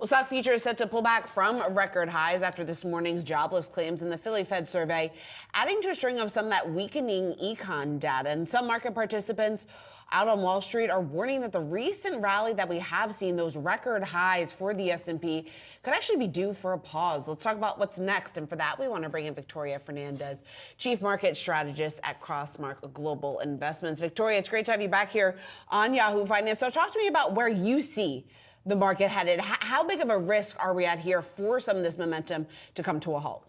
Well, stock futures set to pull back from record highs after this morning's jobless claims in the Philly Fed survey, adding to a string of some of that weakening econ data. And some market participants out on Wall Street are warning that the recent rally that we have seen, those record highs for the S&P, could actually be due for a pause. Let's talk about what's next. And for that, we want to bring in Victoria Fernandez, Chief Market Strategist at Crossmark Global Investments. Victoria, it's great to have you back here on Yahoo Finance. So talk to me about where you see the market headed. How big of a risk are we at here for some of this momentum to come to a halt?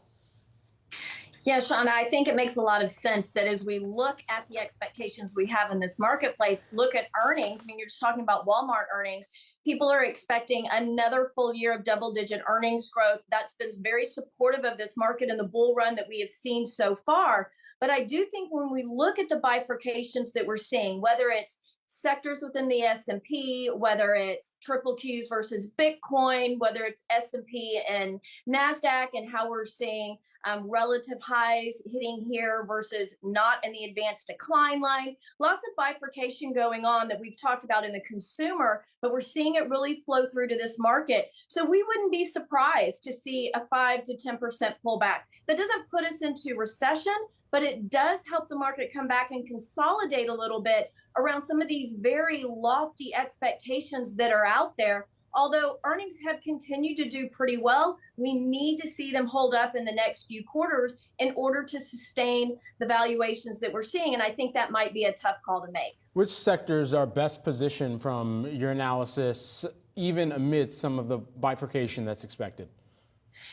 Yeah, Shauna, I think it makes a lot of sense that as we look at the expectations we have in this marketplace, look at earnings. I mean, you're just talking about Walmart earnings. People are expecting another full year of double-digit earnings growth. That's been very supportive of this market and the bull run that we have seen so far. But I do think when we look at the bifurcations that we're seeing, whether it's sectors within the S&P, whether it's triple Qs versus Bitcoin, whether it's S&P and NASDAQ, and how we're seeing relative highs hitting here versus not in the advanced decline line. Lots of bifurcation going on that we've talked about in the consumer, but we're seeing it really flow through to this market. So we wouldn't be surprised to see a 5 to 10% pullback. That doesn't put us into recession, but it does help the market come back and consolidate a little bit around some of these very lofty expectations that are out there. Although earnings have continued to do pretty well, we need to see them hold up in the next few quarters in order to sustain the valuations that we're seeing. And I think that might be a tough call to make. Which sectors are best positioned from your analysis, even amid some of the bifurcation that's expected?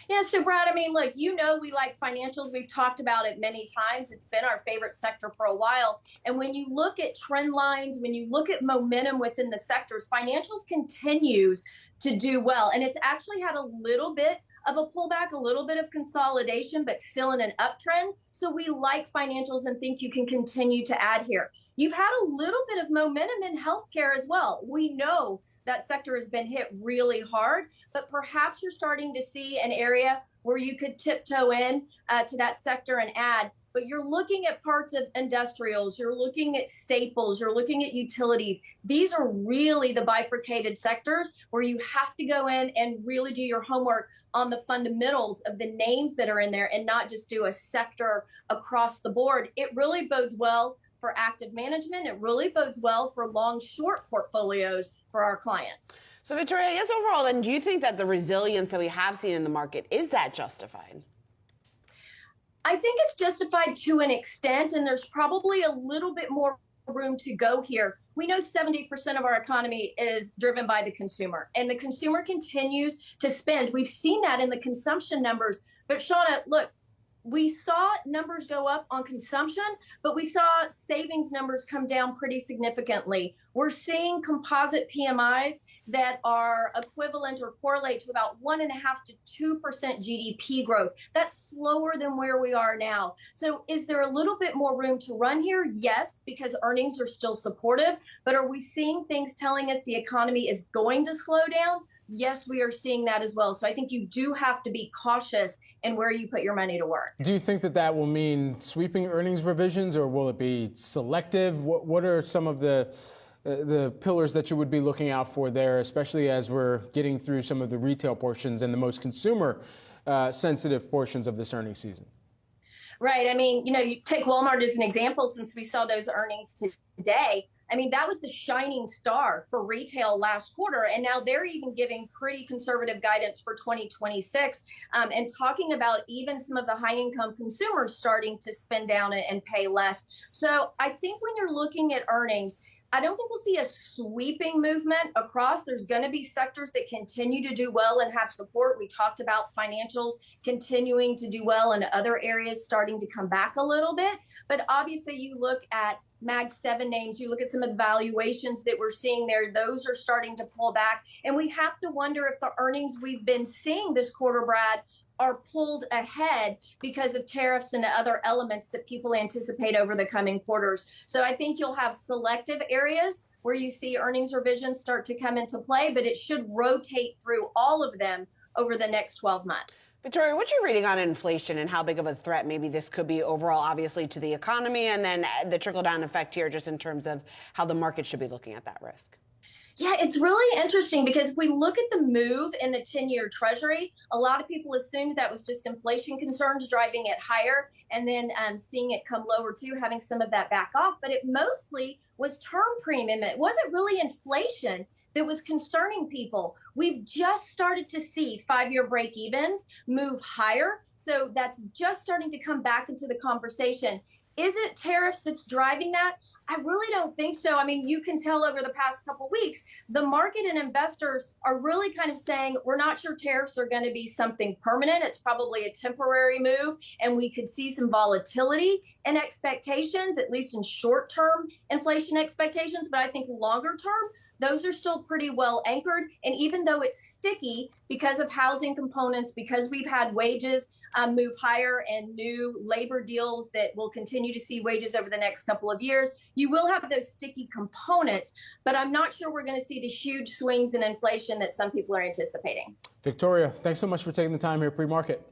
Yeah, so Brad, I mean, look, you know we like financials. We've talked about it many times. It's been our favorite sector for a while. And when you look at trend lines, when you look at momentum within the sectors, financials continues to do well. And it's actually had a little bit of a pullback, a little bit of consolidation, but still in an uptrend. So we like financials and think you can continue to add here. You've had a little bit of momentum in healthcare as well. We know that sector has been hit really hard, but perhaps you're starting to see an area where you could tiptoe in to that sector and add. But you're looking at parts of industrials, you're looking at staples, you're looking at utilities. These are really the bifurcated sectors where you have to go in and really do your homework on the fundamentals of the names that are in there and not just do a sector across the board. It really bodes well for active management. It really bodes well for long short portfolios for our clients. So Victoria, I guess overall then, do you think that the resilience that we have seen in the market, is that justified? I think it's justified to an extent, and there's probably a little bit more room to go here. We know 70% of our economy is driven by the consumer, and the consumer continues to spend. We've seen that in the consumption numbers. But Shauna, look, we saw numbers go up on consumption, but we saw savings numbers come down pretty significantly. We're seeing composite PMIs that are equivalent or correlate to about 1.5 to 2% GDP growth. That's slower than where we are now. So is there a little bit more room to run here? Yes, because earnings are still supportive. But are we seeing things telling us the economy is going to slow down? Yes, we are seeing that as well. So I think you do have to be cautious in where you put your money to work. Do you think that that will mean sweeping earnings revisions, or will it be selective? What are some of the pillars that you would be looking out for there, especially as we're getting through some of the retail portions and the most consumer sensitive portions of this earnings season? Right. I mean, you take Walmart as an example, since we saw those earnings today. I mean, that was the shining star for retail last quarter. And now they're even giving pretty conservative guidance for 2026 and talking about even some of the high income consumers starting to spend down and pay less. So I think when you're looking at earnings, I don't think we'll see a sweeping movement across. There's going to be sectors that continue to do well and have support. We talked about financials continuing to do well and other areas starting to come back a little bit. But obviously, you look at Mag 7 names, you look at some of the valuations that we're seeing there, those are starting to pull back. And we have to wonder if the earnings we've been seeing this quarter, Brad, are pulled ahead because of tariffs and other elements that people anticipate over the coming quarters. So I think you'll have selective areas where you see earnings revisions start to come into play, but it should rotate through all of them over the next 12 months. Victoria, what's your reading on inflation and how big of a threat maybe this could be overall, obviously, to the economy, and then the trickle-down effect here just in terms of how the market should be looking at that risk? Yeah, it's really interesting because if we look at the move in the 10-year treasury, a lot of people assumed that was just inflation concerns driving it higher and then seeing it come lower too, having some of that back off. But it mostly was term premium. It wasn't really inflation that was concerning people. We've just started to see 5-year break evens move higher. So that's just starting to come back into the conversation. Is it tariffs that's driving that? I really don't think so. I mean, you can tell over the past couple of weeks, the market and investors are really kind of saying, we're not sure tariffs are going to be something permanent. It's probably a temporary move, and we could see some volatility in expectations, at least in short-term inflation expectations. But I think longer term, those are still pretty well anchored. And even though it's sticky because of housing components, because we've had wages move higher and new labor deals that will continue to see wages over the next couple of years, you will have those sticky components, but I'm not sure we're going to see the huge swings in inflation that some people are anticipating. Victoria, thanks so much for taking the time here pre-market.